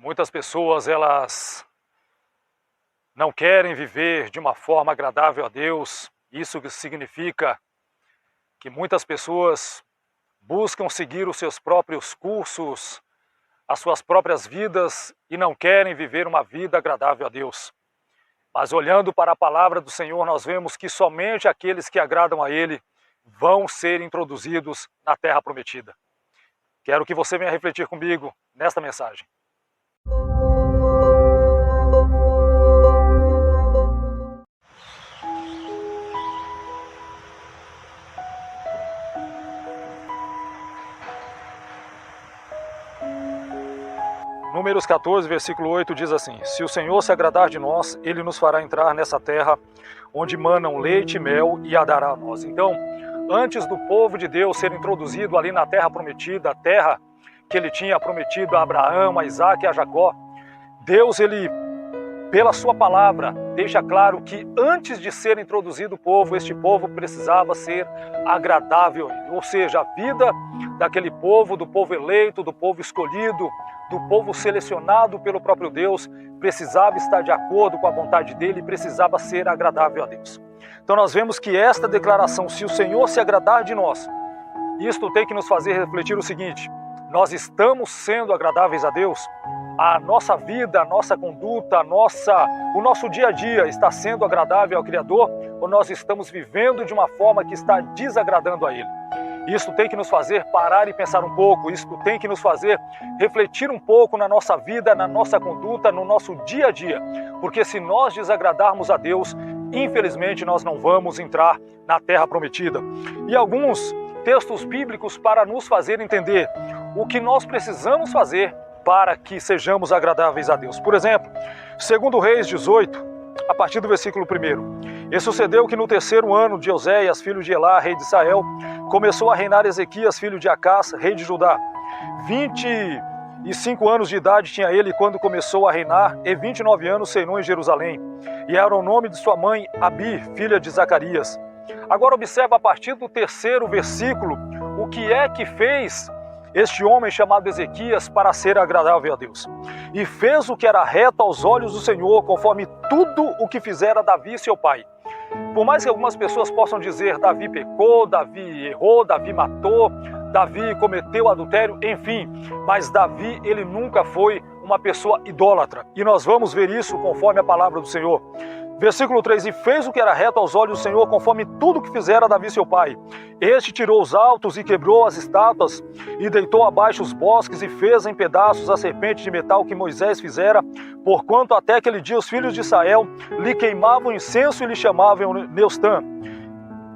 Muitas pessoas, elas não querem viver de uma forma agradável a Deus. Isso significa que muitas pessoas buscam seguir os seus próprios cursos, as suas próprias vidas e não querem viver uma vida agradável a Deus. Mas olhando para a palavra do Senhor, nós vemos que somente aqueles que agradam a Ele vão ser introduzidos na terra prometida. Quero que você venha refletir comigo nesta mensagem. Números 14, versículo 8 diz assim: Se o Senhor se agradar de nós, Ele nos fará entrar nessa terra onde manam leite e mel e a dará a nós. Então, antes do povo de Deus ser introduzido ali na terra prometida, a terra que Ele tinha prometido a Abraão, a Isaac e a Jacó, Deus, Ele, pela sua palavra, deixa claro que antes de ser introduzido o povo, este povo precisava ser agradável. Ou seja, a vida daquele povo, do povo eleito, do povo escolhido, do povo selecionado pelo próprio Deus, precisava estar de acordo com a vontade dele, precisava ser agradável a Deus. Então nós vemos que esta declaração, se o Senhor se agradar de nós, isto tem que nos fazer refletir o seguinte: nós estamos sendo agradáveis a Deus? A nossa vida, a nossa conduta, o nosso dia a dia está sendo agradável ao Criador? Ou nós estamos vivendo de uma forma que está desagradando a Ele? Isso tem que nos fazer parar e pensar um pouco, isso tem que nos fazer refletir um pouco na nossa vida, na nossa conduta, no nosso dia a dia. Porque se nós desagradarmos a Deus, infelizmente nós não vamos entrar na terra prometida. E alguns textos bíblicos para nos fazer entender o que nós precisamos fazer para que sejamos agradáveis a Deus. Por exemplo, 2 Reis 18, a partir do versículo 1. E sucedeu que no 3º ano de Oséias, filho de Elá, rei de Israel, começou a reinar Ezequias, filho de Acás, rei de Judá. 25 anos de idade tinha ele quando começou a reinar, e 29 anos reinou em Jerusalém. E era o nome de sua mãe Abi, filha de Zacarias. Agora observa a partir do 3º versículo o que é que fez este homem chamado Ezequias para ser agradável a Deus. E fez o que era reto aos olhos do Senhor, conforme tudo o que fizera Davi, seu pai. Por mais que algumas pessoas possam dizer, Davi pecou, Davi errou, Davi matou, Davi cometeu adultério, enfim, mas Davi, ele nunca foi uma pessoa idólatra. E nós vamos ver isso conforme a palavra do Senhor. Versículo 3, e fez o que era reto aos olhos do Senhor, conforme tudo que fizera Davi seu pai. Este tirou os altos e quebrou as estátuas, e deitou abaixo os bosques, e fez em pedaços a serpente de metal que Moisés fizera, porquanto até aquele dia os filhos de Israel lhe queimavam incenso e lhe chamavam Neustã.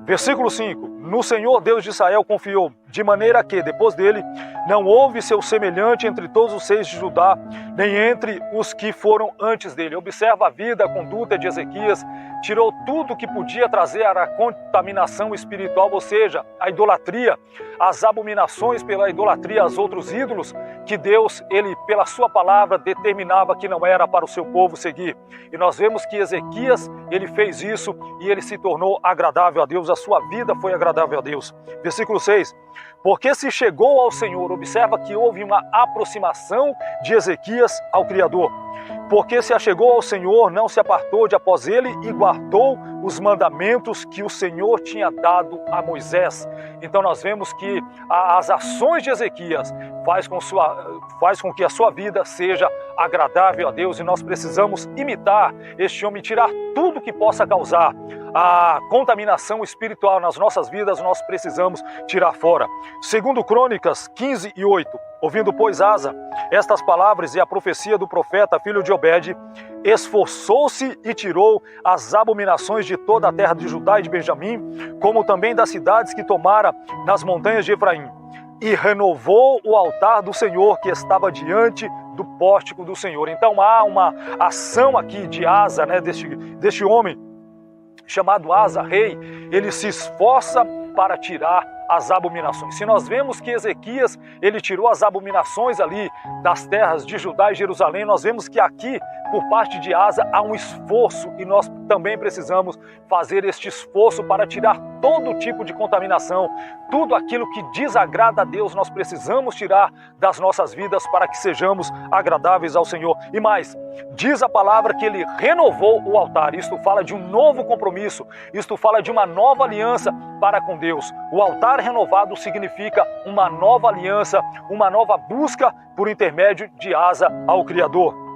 Versículo 5, no Senhor Deus de Israel confiou, de maneira que, depois dele, não houve seu semelhante entre todos os reis de Judá, nem entre os que foram antes dele. Observa a vida, a conduta de Ezequias, tirou tudo que podia trazer a contaminação espiritual, ou seja, a idolatria, as abominações pela idolatria aos outros ídolos, que Deus, ele, pela sua palavra, determinava que não era para o seu povo seguir. E nós vemos que Ezequias, ele fez isso e ele se tornou agradável a Deus, a sua vida foi agradável a Deus. Versículo 6, porque se chegou ao Senhor, observa que houve uma aproximação de Ezequias ao Criador. Porque se achegou ao Senhor, não se apartou de após ele e guardou os mandamentos que o Senhor tinha dado a Moisés. Então nós vemos que as ações de Ezequias faz com que a sua vida seja agradável a Deus, e nós precisamos imitar este homem, tirar tudo que possa causar a contaminação espiritual nas nossas vidas, nós precisamos tirar fora. Segundo Crônicas 15 e 8, ouvindo, pois, Asa estas palavras e a profecia do profeta, filho de Obed, esforçou-se e tirou as abominações de toda a terra de Judá e de Benjamim, como também das cidades que tomara nas montanhas de Efraim, e renovou o altar do Senhor que estava diante do pórtico do Senhor. Então há uma ação aqui de Asa, deste homem chamado Asa, rei. Ele se esforça para tirar as abominações. Se nós vemos que Ezequias, ele tirou as abominações ali das terras de Judá e Jerusalém, nós vemos que aqui, por parte de Asa, há um esforço e nós também precisamos fazer este esforço para tirar todo tipo de contaminação, tudo aquilo que desagrada a Deus, nós precisamos tirar das nossas vidas para que sejamos agradáveis ao Senhor. E mais, diz a palavra que ele renovou o altar. Isto fala de um novo compromisso, isto fala de uma nova aliança para com Deus. O altar renovado significa uma nova aliança, uma nova busca por intermédio de Asa ao Criador.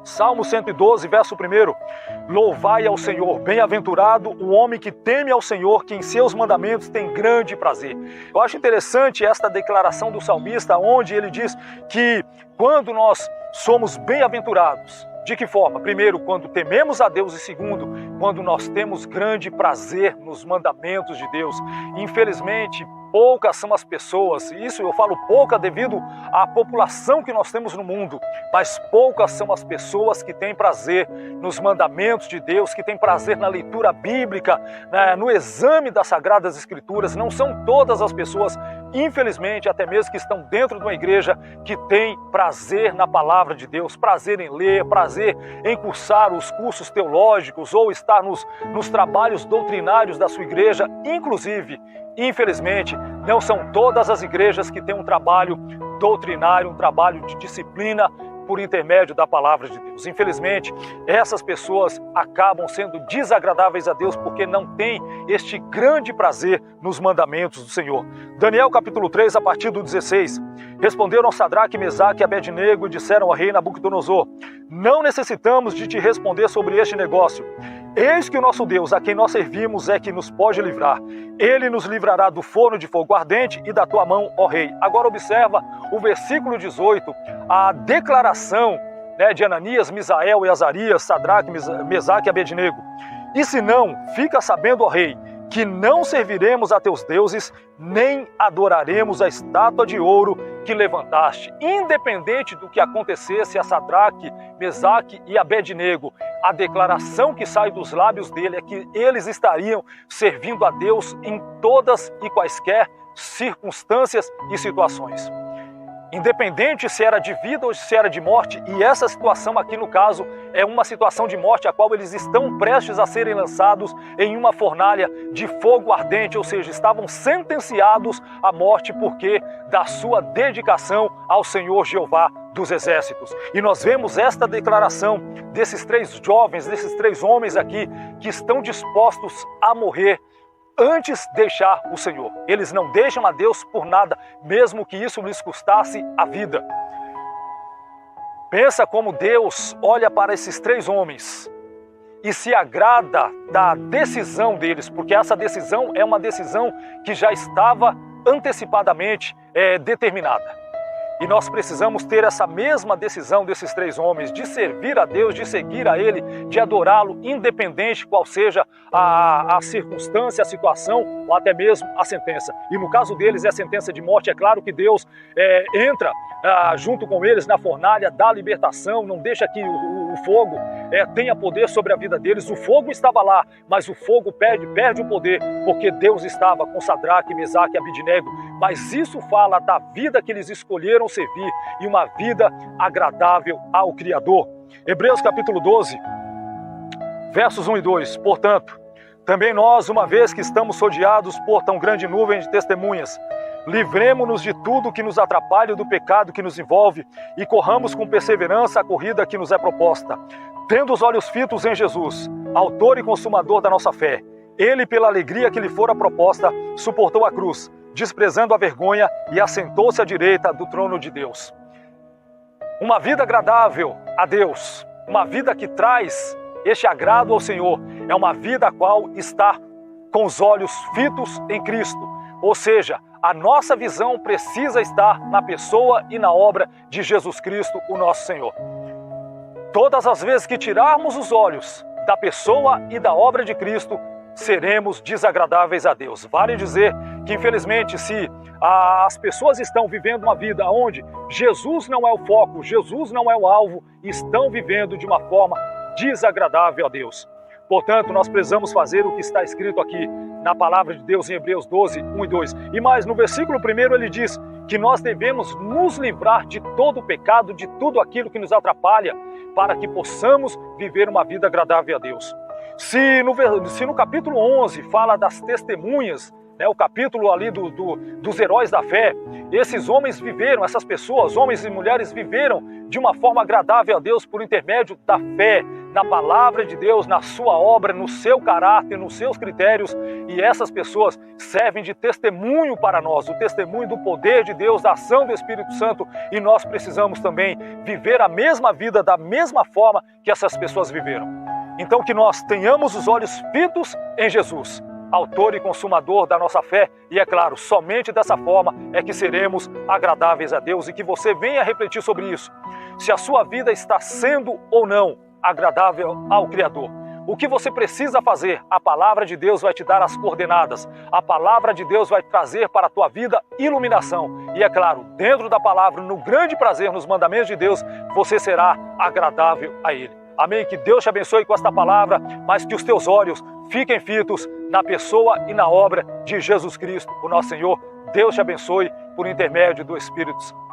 Salmo 112, verso 1. Louvai ao Senhor, bem-aventurado o homem que teme ao Senhor, que em seus mandamentos tem grande prazer. Eu acho interessante esta declaração do salmista, onde ele diz que quando nós somos bem-aventurados, de que forma? Primeiro, quando tememos a Deus, e segundo, quando nós temos grande prazer nos mandamentos de Deus. Infelizmente, poucas são as pessoas, isso eu falo pouca devido à população que nós temos no mundo, mas poucas são as pessoas que têm prazer nos mandamentos de Deus, que têm prazer na leitura bíblica, no exame das Sagradas Escrituras. Não são todas as pessoas, infelizmente, até mesmo que estão dentro de uma igreja, que têm prazer na palavra de Deus, prazer em ler, prazer em cursar os cursos teológicos ou estar nos trabalhos doutrinários da sua igreja. Inclusive, infelizmente, não são todas as igrejas que têm um trabalho doutrinário, um trabalho de disciplina por intermédio da palavra de Deus. Infelizmente, essas pessoas acabam sendo desagradáveis a Deus porque não têm este grande prazer nos mandamentos do Senhor. Daniel capítulo 3, a partir do 16. Responderam Sadraque, Mesaque e Abednego e disseram ao rei Nabucodonosor: não necessitamos de te responder sobre este negócio. Eis que o nosso Deus, a quem nós servimos, é que nos pode livrar. Ele nos livrará do forno de fogo ardente e da tua mão, ó rei. Agora observa o versículo 18, a declaração de Ananias, Misael e Azarias, Sadraque, Mesaque e Abednego. E se não, fica sabendo, ó rei, que não serviremos a teus deuses, nem adoraremos a estátua de ouro que levantaste. Independente do que acontecesse a Sadraque, Mesaque e Abednego, a declaração que sai dos lábios dele é que eles estariam servindo a Deus em todas e quaisquer circunstâncias e situações. Independente se era de vida ou se era de morte, e essa situação aqui no caso é uma situação de morte, a qual eles estão prestes a serem lançados em uma fornalha de fogo ardente, ou seja, estavam sentenciados à morte porque da sua dedicação ao Senhor Jeová dos Exércitos. E nós vemos esta declaração desses três jovens, desses três homens aqui, que estão dispostos a morrer antes deixar o Senhor. Eles não deixam a Deus por nada, mesmo que isso lhes custasse a vida. Pensa como Deus olha para esses três homens e se agrada da decisão deles, porque essa decisão é uma decisão que já estava antecipadamente determinada. E nós precisamos ter essa mesma decisão desses três homens, de servir a Deus, de seguir a Ele, de adorá-lo, independente qual seja a circunstância, a situação ou até mesmo a sentença. E no caso deles é a sentença de morte. É claro que Deus entra junto com eles na fornalha, dá libertação, não deixa que o fogo tenha poder sobre a vida deles. O fogo estava lá, mas o fogo perde o poder, porque Deus estava com Sadraque, Mesaque e Abednego. Mas isso fala da vida que eles escolheram servir e uma vida agradável ao Criador. Hebreus capítulo 12, versos 1 e 2. Portanto, também nós, uma vez que estamos rodeados por tão grande nuvem de testemunhas, livremo-nos de tudo que nos atrapalha do pecado que nos envolve e corramos com perseverança a corrida que nos é proposta, tendo os olhos fitos em Jesus, autor e consumador da nossa fé. Ele, pela alegria que lhe fora proposta, suportou a cruz, desprezando a vergonha, e assentou-se à direita do trono de Deus. Uma vida agradável a Deus, uma vida que traz este agrado ao Senhor, é uma vida a qual está com os olhos fitos em Cristo. Ou seja, a nossa visão precisa estar na pessoa e na obra de Jesus Cristo, o nosso Senhor. Todas as vezes que tirarmos os olhos da pessoa e da obra de Cristo, seremos desagradáveis a Deus. Vale dizer que, infelizmente, se as pessoas estão vivendo uma vida onde Jesus não é o foco, Jesus não é o alvo, estão vivendo de uma forma desagradável a Deus. Portanto, nós precisamos fazer o que está escrito aqui na palavra de Deus em Hebreus 12, 1 e 2. E mais, no versículo 1 ele diz que nós devemos nos livrar de todo o pecado, de tudo aquilo que nos atrapalha, para que possamos viver uma vida agradável a Deus. Se no capítulo 11 fala das testemunhas, o capítulo ali dos heróis da fé, esses homens viveram, essas pessoas, homens e mulheres, viveram de uma forma agradável a Deus por intermédio da fé, na palavra de Deus, na sua obra, no seu caráter, nos seus critérios, e essas pessoas servem de testemunho para nós, o testemunho do poder de Deus, da ação do Espírito Santo, e nós precisamos também viver a mesma vida da mesma forma que essas pessoas viveram. Então que nós tenhamos os olhos fitos em Jesus, autor e consumador da nossa fé, e é claro, somente dessa forma é que seremos agradáveis a Deus, e que você venha refletir sobre isso, se a sua vida está sendo ou não agradável ao Criador. O que você precisa fazer? A palavra de Deus vai te dar as coordenadas, a palavra de Deus vai trazer para a tua vida iluminação, e é claro, dentro da palavra, no grande prazer, nos mandamentos de Deus, você será agradável a Ele. Amém? Que Deus te abençoe com esta palavra, mas que os teus olhos fiquem fitos na pessoa e na obra de Jesus Cristo, o nosso Senhor. Deus te abençoe por intermédio do Espírito Santo.